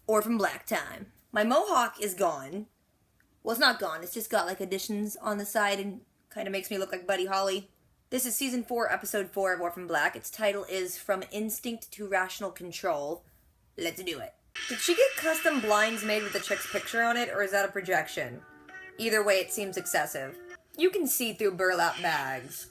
Orphan Black time. My mohawk is gone. Well, it's not gone. It's just got like additions on the side and kind of makes me look like Buddy Holly. This is season 4, episode 4 of Orphan Black. Its title is From Instinct to Rational Control. Let's do it. Did she get custom blinds made with the chick's picture on it, or is that a projection? Either way, it seems excessive. You can see through burlap bags.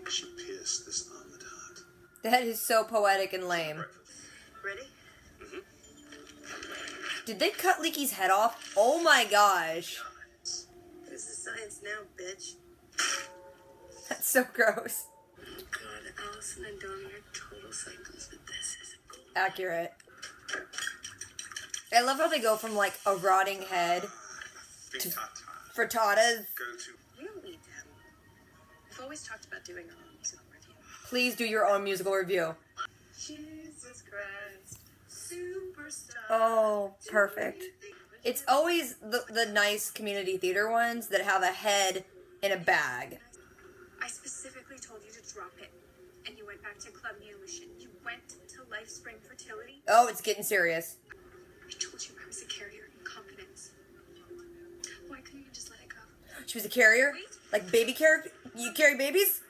She pierced this on the dot. That is so poetic and lame. Ready? Mm-hmm. Did they cut Leaky's head off? Oh my gosh. This is science now, bitch. That's so gross. God, Allison and Donnie are total psychos, but this is cool. Accurate. I love how they go from like a rotting head to frittatas. You don't need them. We've always talked about doing our own musical review. Please do your own musical review. Jesus Christ. Superstar. Oh, perfect. It's always the nice community theater ones that have a head in a bag. I specifically told you to drop it, and you went back to Club Neolution. You went to LifeSpring Fertility. Oh, it's getting serious. I told you I was a carrier in confidence. Why couldn't you just let it go? She was a carrier? Like baby carrier? You carry babies?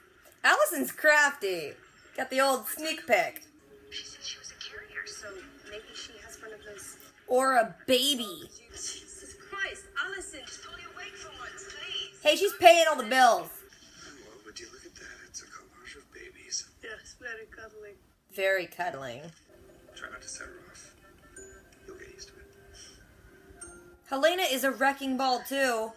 Allison's crafty. Got the old sneak peek. She said she was a carrier, so maybe she has one of those. Or a baby. Jesus Christ, Allison, fully awake for once, please. Hey, she's paying all the bills. Well, would you look at that? It's a collage of babies. Yes, very cuddling. Very cuddling. Try not to set her off. You'll get used to it. Helena is a wrecking ball, too.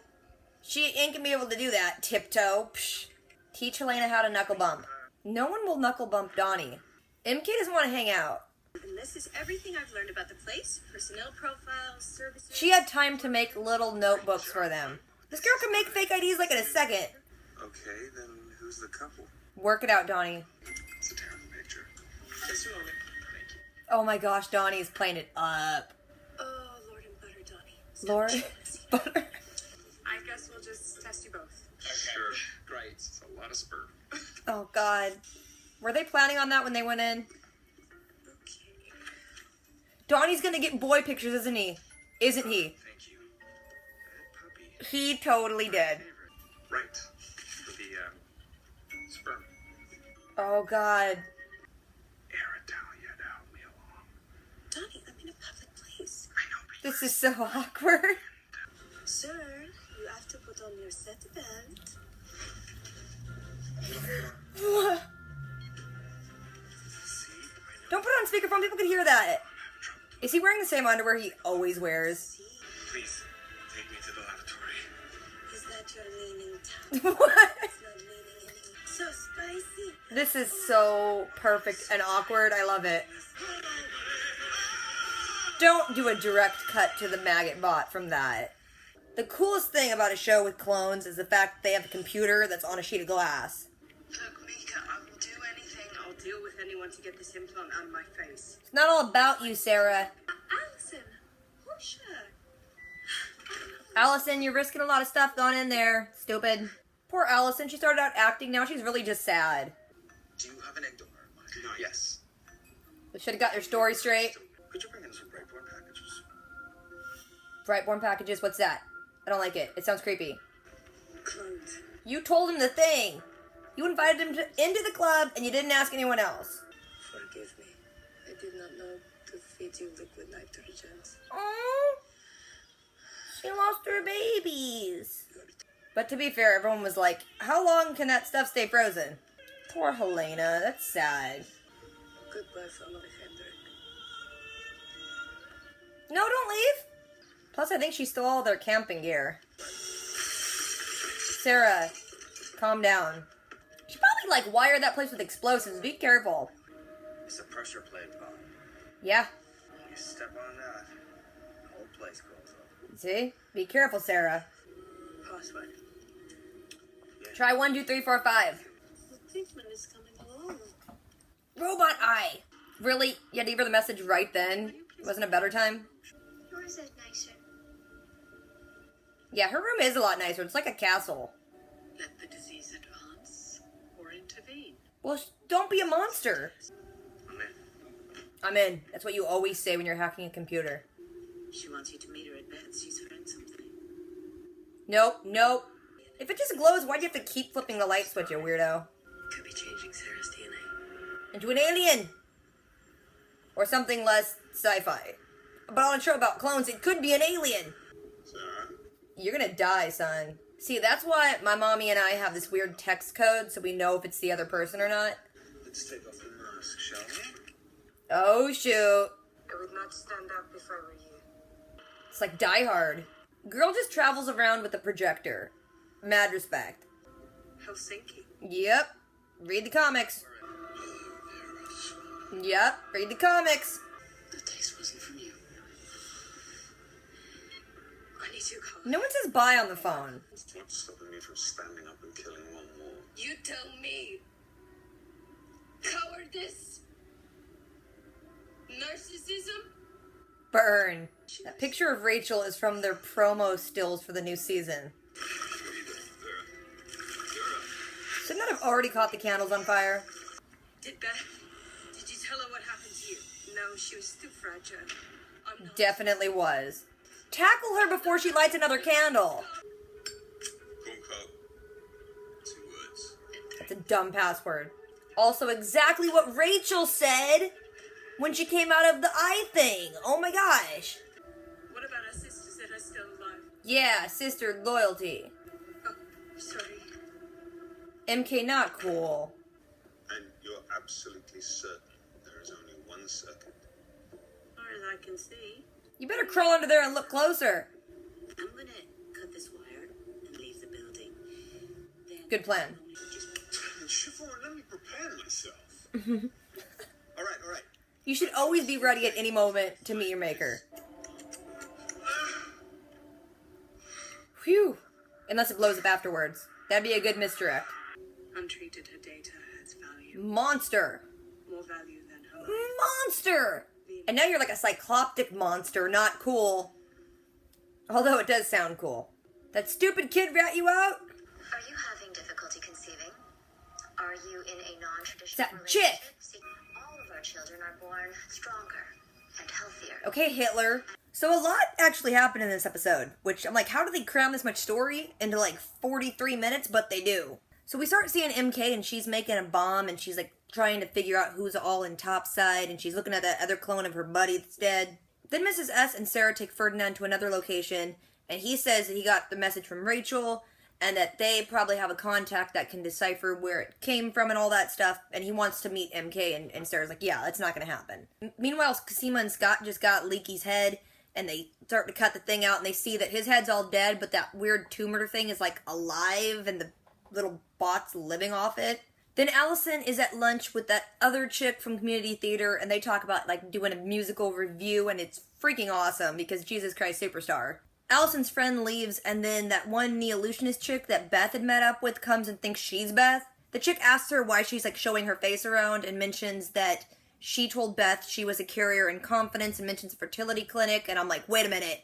She ain't gonna be able to do that. Tiptoe. Psh. Teach Helena how to knuckle bump. No one will knuckle bump Donnie. MK doesn't want to hang out. And this is everything I've learned about the place, personnel profiles, services. She had time to make little notebooks for them. This girl can make fake IDs like in a second. Okay, then who's the couple? Work it out, Donnie. It's a terrible picture. Just a moment. Thank you. Oh my gosh, Donnie's playing it up. Oh, Lord and Butter, Donnie. Lord. Butter. I guess we'll just test you both. Sure. Great. It's a lot of sperm. Oh god. Were they planning on that when they went in? Okay. Donnie's gonna get boy pictures, isn't he? Isn't he? Thank you. That puppy. He totally did. Right. For the, sperm. Oh god. Aritalia to help me along. Donnie, I'm in a public place. I know, but This is so awkward. Sir, you have to put on your set belt. see, I know. Don't put it on speakerphone, people can hear that. Is he wearing the same underwear he always wears? See? Please, take me to the lavatory. Is that your leaning town? What? It's not leaning anymore. So spicy. This is so perfect and awkward. I love it. Don't do a direct cut to the maggot bot from that. The coolest thing about a show with clones is the fact that they have a computer that's on a sheet of glass. Look, Mika, I will do anything. I'll deal with anyone to get this implant out of my face. It's not all about you, Sarah. Allison, Portia. Allison, you're risking a lot of stuff going in there. Stupid. Poor Allison, she started out acting, now she's really just sad. Do you have an egg donor in mind? Yes. They should have got their story straight. Could you bring in some Brightborn packages? Brightborn packages, what's that? I don't like it. It sounds creepy. Clones. You told him the thing. You invited him into the club and you didn't ask anyone else. Forgive me. I did not know to feed you liquid nitrogen. Oh, she lost her babies. But to be fair, everyone was like, how long can that stuff stay frozen? Poor Helena, that's sad. Goodbye, family Hendrik. No, don't leave. Plus, I think she stole all their camping gear. Sarah, calm down. She probably, like, wired that place with explosives. Be careful. It's a pressure plate bomb. Yeah. You step on that, the whole place goes up. See? Be careful, Sarah. Password. Try 1, 2, 3, 4, 5. The treatment is coming along. Robot eye. Really? You had to give her the message right then? Wasn't a better time? Yours is nicer. Yeah, her room is a lot nicer. It's like a castle. Let the disease advance or intervene. Well, don't be a monster. I'm in. I'm in. That's what you always say when you're hacking a computer. She wants you to meet her at Beth's. She's found something. Nope, nope. If it just glows, why do you have to keep flipping the light switch, you weirdo? Could be changing Sarah's DNA. Into an alien! Or something less sci-fi. But on a show about clones, it could be an alien! Sarah? You're gonna die, son. See, that's why my mommy and I have this weird text code, so we know if it's the other person or not. Let's take off the mask, shall we? Oh, shoot. I would not stand up if I were you. It's like Die Hard. Girl just travels around with a projector. Mad respect. Helsinki. Yep. Read the comics. Yep. Read the comics. The taste wasn't from you. I need to go. No one says bye on the phone. What's stopping me from standing up and killing one more? You tell me. Cowardice. Narcissism. Burn. That picture of Rachel is from their promo stills for the new season. Shouldn't that have already caught the candles on fire? Did you tell her what happened to you? No, she was too fragile. I'm not. Definitely was. Tackle her before she lights another candle. Bunko. 2 words. That's a dumb password. Also exactly what Rachel said when she came out of the eye thing. Oh my gosh. What about our sisters that are still alive? Yeah, sister loyalty. Oh, sorry. MK not cool. And you're absolutely certain there is only one circuit? Far as I can see. You better crawl under there and look closer. I'm gonna cut this wire and leave the building. Then Good plan. Siobhan, let me prepare myself. All right. You should always be ready at any moment to meet your maker. Whew. Unless it blows up afterwards. That'd be a good misdirect. untreated, her data has value. Monster. More value than her life. Monster! And now you're like a cycloptic monster, not cool. Although it does sound cool. That stupid kid rat you out? Are you having difficulty conceiving? Are you in a non-traditional That relationship? chick! See, all of our children are born stronger and healthier. Okay, Hitler. So a lot actually happened in this episode, which I'm like, how do they cram this much story into like 43 minutes? But they do. So we start seeing MK and she's making a bomb and she's like trying to figure out who's all in topside and she's looking at that other clone of her buddy that's dead. Then Mrs. S and Sarah take Ferdinand to another location and he says that he got the message from Rachel and that they probably have a contact that can decipher where it came from and all that stuff, and he wants to meet MK, and Sarah's like, yeah, that's not gonna happen. Meanwhile, Cosima and Scott just got Leaky's head, and they start to cut the thing out, and they see that his head's all dead, but that weird tumor thing is, like, alive, and the little bot's living off it. Then Allison is at lunch with that other chick from community theater, and they talk about, like, doing a musical review, and it's freaking awesome, because Jesus Christ Superstar. Allison's friend leaves, and then that one neo-illusionist chick that Beth had met up with comes and thinks she's Beth. The chick asks her why she's, like, showing her face around and mentions that she told Beth she was a carrier in confidence and mentions a fertility clinic, and I'm like, wait a minute.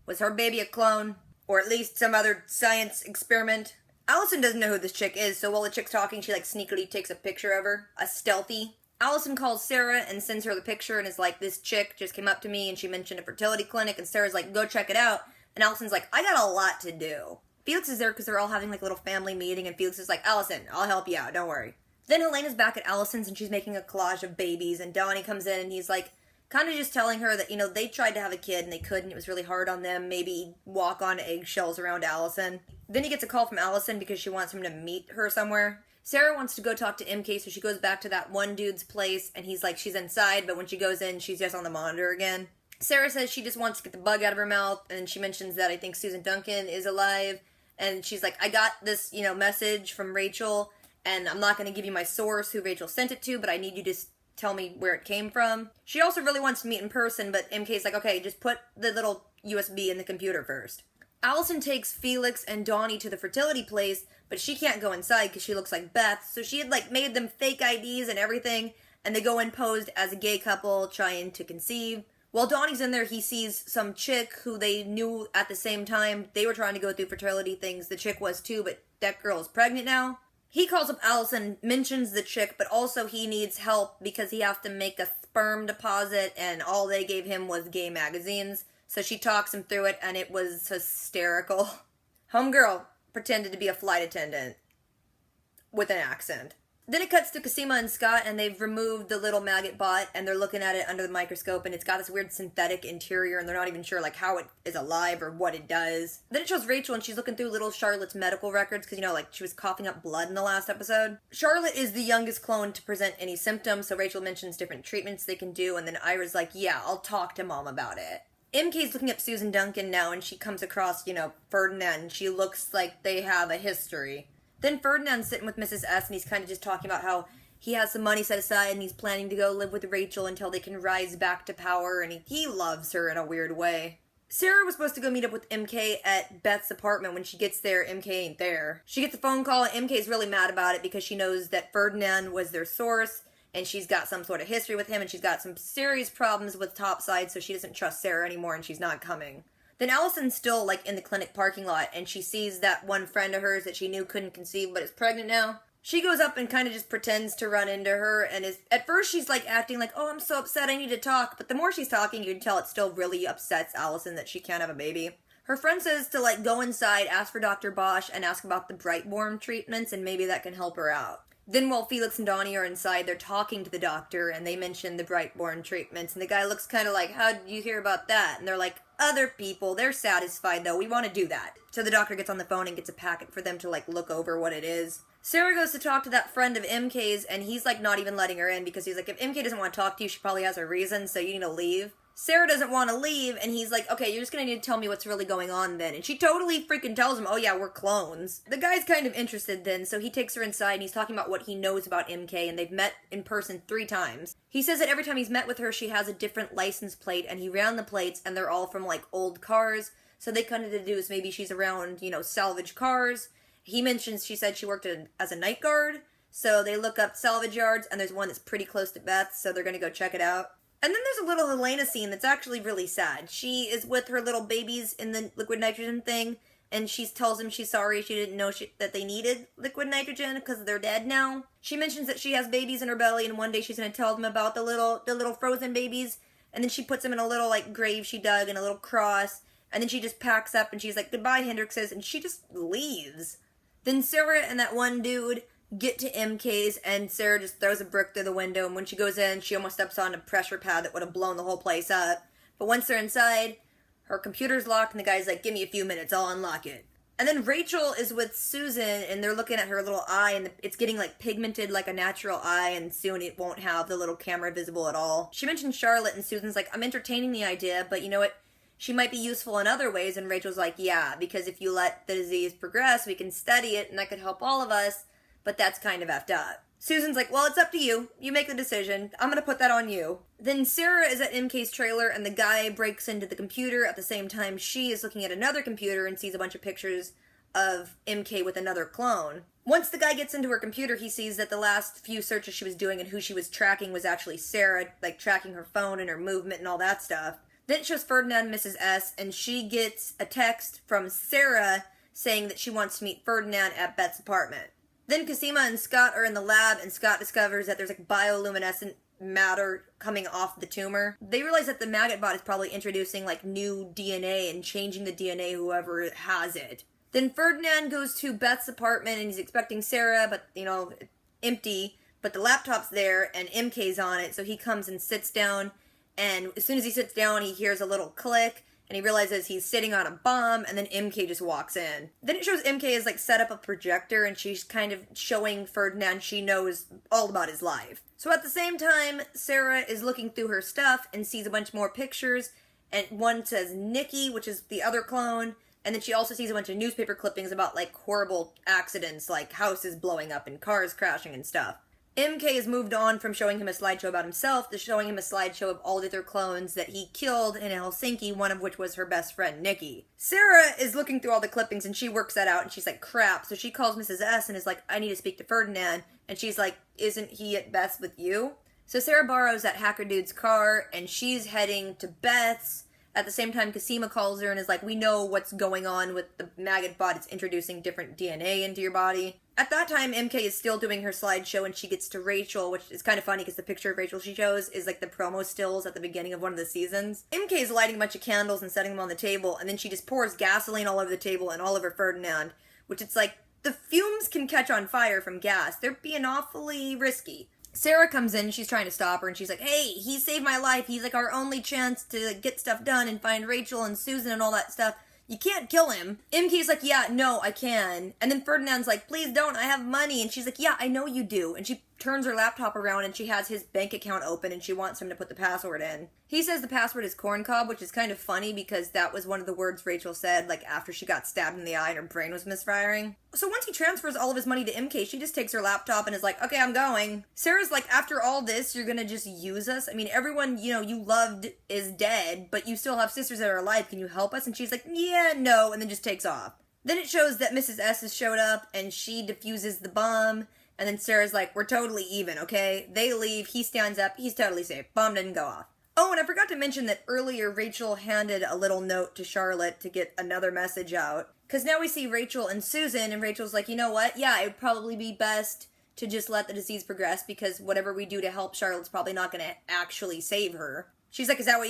Was her baby a clone? Or at least some other science experiment? Allison doesn't know who this chick is, so while the chick's talking, she, like, sneakily takes a picture of her. A stealthy. Allison calls Sarah and sends her the picture and is like, this chick just came up to me and she mentioned a fertility clinic, and Sarah's like, go check it out. And Allison's like, I got a lot to do. Felix is there because they're all having like a little family meeting, and Felix is like, Allison, I'll help you out, don't worry. Then Helena's back at Allison's and she's making a collage of babies, and Donnie comes in and he's like, kind of just telling her that, you know, they tried to have a kid and they couldn't, it was really hard on them, maybe walk on eggshells around Allison. Then he gets a call from Allison because she wants him to meet her somewhere. Sarah wants to go talk to MK, so she goes back to that one dude's place, and he's like, she's inside, but when she goes in, she's just on the monitor again. Sarah says she just wants to get the bug out of her mouth, and she mentions that I think Susan Duncan is alive, and she's like, I got this, you know, message from Rachel, and I'm not going to give you my source, who Rachel sent it to, but I need you to tell me where it came from. She also really wants to meet in person, but MK's like, okay, just put the little USB in the computer first. Allison takes Felix and Donnie to the fertility place, but she can't go inside because she looks like Beth, so she had, like, made them fake IDs and everything, and they go in posed as a gay couple trying to conceive. While Donnie's in there, he sees some chick who they knew at the same time. They were trying to go through fertility things. The chick was too, but that girl is pregnant now. He calls up Allison, mentions the chick, but also he needs help because he has to make a sperm deposit, and all they gave him was gay magazines. So she talks him through it, and it was hysterical. Homegirl pretended to be a flight attendant with an accent. Then it cuts to Cosima and Scott, and they've removed the little maggot bot, and they're looking at it under the microscope, and it's got this weird synthetic interior, and they're not even sure, like, how it is alive or what it does. Then it shows Rachel, and she's looking through little Charlotte's medical records, because, you know, like, she was coughing up blood in the last episode. Charlotte is the youngest clone to present any symptoms, so Rachel mentions different treatments they can do, and then Ira's like, yeah, I'll talk to Mom about it. MK's looking up Susan Duncan now, and she comes across, you know, Ferdinand, and she looks like they have a history. Then Ferdinand's sitting with Mrs. S, and he's kind of just talking about how he has some money set aside, and he's planning to go live with Rachel until they can rise back to power, and he loves her in a weird way. Sarah was supposed to go meet up with MK at Beth's apartment. When she gets there, MK ain't there. She gets a phone call, and MK's really mad about it because she knows that Ferdinand was their source, and she's got some sort of history with him, and she's got some serious problems with Topside, so she doesn't trust Sarah anymore, and she's not coming. Then Allison's still, like, in the clinic parking lot, and she sees that one friend of hers that she knew couldn't conceive but is pregnant now. She goes up and kind of just pretends to run into her, and at first she's, like, acting like, oh, I'm so upset, I need to talk, but the more she's talking, you can tell it still really upsets Allison that she can't have a baby. Her friend says to, like, go inside, ask for Dr. Bosch, and ask about the Brightborn treatments, and maybe that can help her out. Then while Felix and Donnie are inside, they're talking to the doctor, and they mention the Brightborn treatments, and the guy looks kind of like, how did you hear about that? And they're like, other people, they're satisfied though, we want to do that. So the doctor gets on the phone and gets a packet for them to, like, look over what it is. Sarah goes to talk to that friend of MK's, and he's, like, not even letting her in, because he's like, if MK doesn't want to talk to you, she probably has a reason, so you need to leave. Sarah doesn't want to leave, and he's like, okay, you're just gonna need to tell me what's really going on then. And she totally freaking tells him, oh yeah, we're clones. The guy's kind of interested then, so he takes her inside, and he's talking about what he knows about MK, and they've met in person 3 times. He says that every time he's met with her, she has a different license plate, and he ran the plates, and they're all from, like, old cars, so they kind of deduce maybe she's around, you know, salvage cars. He mentions she said she worked as a night guard, so they look up salvage yards, and there's one that's pretty close to Beth's, so they're gonna go check it out. And then there's a little Helena scene that's actually really sad. She is with her little babies in the liquid nitrogen thing, and she tells them she's sorry she didn't know that they needed liquid nitrogen because they're dead now. She mentions that she has babies in her belly, and one day she's going to tell them about the little frozen babies, and then she puts them in a little, like, grave she dug and a little cross, and then she just packs up and she's like, goodbye, Hendrixes, and she just leaves. Then Sarah and that one dude get to MK's, and Sarah just throws a brick through the window, and when she goes in, she almost steps on a pressure pad that would have blown the whole place up. But once they're inside, her computer's locked, and the guy's like, give me a few minutes, I'll unlock it. And then Rachel is with Susan, and they're looking at her little eye, and it's getting, like, pigmented like a natural eye, and soon it won't have the little camera visible at all. She mentioned Charlotte, and Susan's like, I'm entertaining the idea, but you know what? She might be useful in other ways, and Rachel's like, yeah, because if you let the disease progress, we can study it, and that could help all of us. But that's kind of effed up. Susan's like, well, it's up to you. You make the decision. I'm gonna put that on you. Then Sarah is at MK's trailer, and the guy breaks into the computer at the same time she is looking at another computer and sees a bunch of pictures of MK with another clone. Once the guy gets into her computer, he sees that the last few searches she was doing and who she was tracking was actually Sarah, like tracking her phone and her movement and all that stuff. Then it shows Ferdinand and Mrs. S, and she gets a text from Sarah saying that she wants to meet Ferdinand at Beth's apartment. Then Cosima and Scott are in the lab, and Scott discovers that there's, like, bioluminescent matter coming off the tumor. They realize that the maggot bot is probably introducing, like, new DNA and changing the DNA whoever has it. Then Ferdinand goes to Beth's apartment, and he's expecting Sarah, but, you know, empty. But the laptop's there, and MK's on it, so he comes and sits down, and as soon as he sits down, he hears a little click, and he realizes he's sitting on a bomb, and then MK just walks in. Then it shows MK has, like, set up a projector, and she's kind of showing Ferdinand she knows all about his life. So at the same time, Sarah is looking through her stuff and sees a bunch more pictures, and one says Nikki, which is the other clone, and then she also sees a bunch of newspaper clippings about, like, horrible accidents, like houses blowing up and cars crashing and stuff. MK has moved on from showing him a slideshow about himself to showing him a slideshow of all the other clones that he killed in Helsinki, one of which was her best friend, Nikki. Sarah is looking through all the clippings, and she works that out, and she's like, crap. So she calls Mrs. S and is like, I need to speak to Ferdinand. And she's like, isn't he at Beth's with you? So Sarah borrows that hacker dude's car, and she's heading to Beth's, At the same time, Cosima calls her and is like, we know what's going on with the maggot bot. It's introducing different DNA into your body. At that time, MK is still doing her slideshow and she gets to Rachel, which is kind of funny because the picture of Rachel she shows is like the promo stills at the beginning of one of the seasons. MK is lighting a bunch of candles and setting them on the table, and then she just pours gasoline all over the table and all over Ferdinand, which it's like, the fumes can catch on fire from gas. They're being awfully risky. Sarah comes in, she's trying to stop her, and she's like, hey, he saved my life. He's like our only chance to get stuff done and find Rachel and Susan and all that stuff. You can't kill him. MK's like, yeah, no, I can. And then Ferdinand's like, please don't, I have money. And she's like, yeah, I know you do. And she turns her laptop around and she has his bank account open and she wants him to put the password in. He says the password is corncob, which is kind of funny because that was one of the words Rachel said, like, after she got stabbed in the eye and her brain was misfiring. So once he transfers all of his money to MK, she just takes her laptop and is like, okay, I'm going. Sarah's like, after all this, you're gonna just use us? I mean, everyone, you loved is dead, but you still have sisters that are alive. Can you help us? And she's like, yeah, no, and then just takes off. Then it shows that Mrs. S has showed up and she defuses the bomb. And then Sarah's like, we're totally even, okay? They leave, he stands up, he's totally safe. Bomb didn't go off. Oh, and I forgot to mention that earlier Rachel handed a little note to Charlotte to get another message out. Because now we see Rachel and Susan, and Rachel's like, you know what? Yeah, it would probably be best to just let the disease progress because whatever we do to help Charlotte's probably not going to actually save her. She's like, is that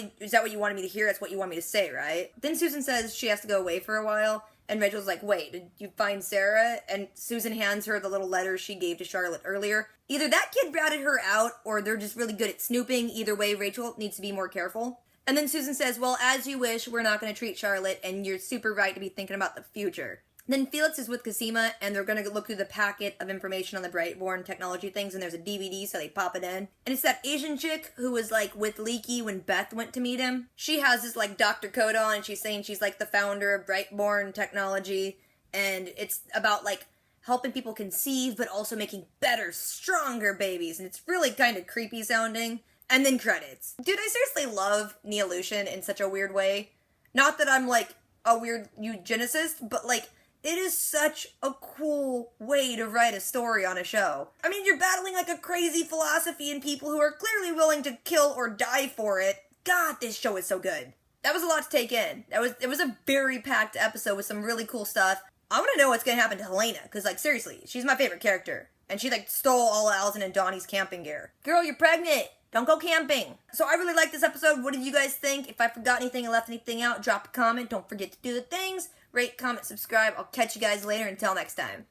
what you wanted me to hear? That's what you want me to say, right? Then Susan says she has to go away for a while. And Rachel's like, wait, did you find Sarah? And Susan hands her the little letter she gave to Charlotte earlier. Either that kid ratted her out, or they're just really good at snooping. Either way, Rachel needs to be more careful. And then Susan says, well, as you wish, we're not going to treat Charlotte, and you're super right to be thinking about the future. Then Felix is with Cosima, and they're going to look through the packet of information on the Brightborn technology things, and there's a DVD, so they pop it in. And it's that Asian chick who was, like, with Leaky when Beth went to meet him. She has this, like, doctor coat on, and she's saying she's, like, the founder of Brightborn technology, and it's about, like, helping people conceive, but also making better, stronger babies, and it's really kind of creepy sounding. And then credits. Dude, I seriously love Neolution in such a weird way. Not that I'm, like, a weird eugenicist, but, like, it is such a cool way to write a story on a show. I mean, you're battling like a crazy philosophy and people who are clearly willing to kill or die for it. God, this show is so good. That was a lot to take in. It was a very packed episode with some really cool stuff. I want to know what's going to happen to Helena, because, like, seriously, she's my favorite character. And she, like, stole all Alison and Donnie's camping gear. Girl, you're pregnant. Don't go camping. So I really liked this episode. What did you guys think? If I forgot anything and left anything out, drop a comment. Don't forget to do the things. Rate, comment, subscribe. I'll catch you guys later. Until next time.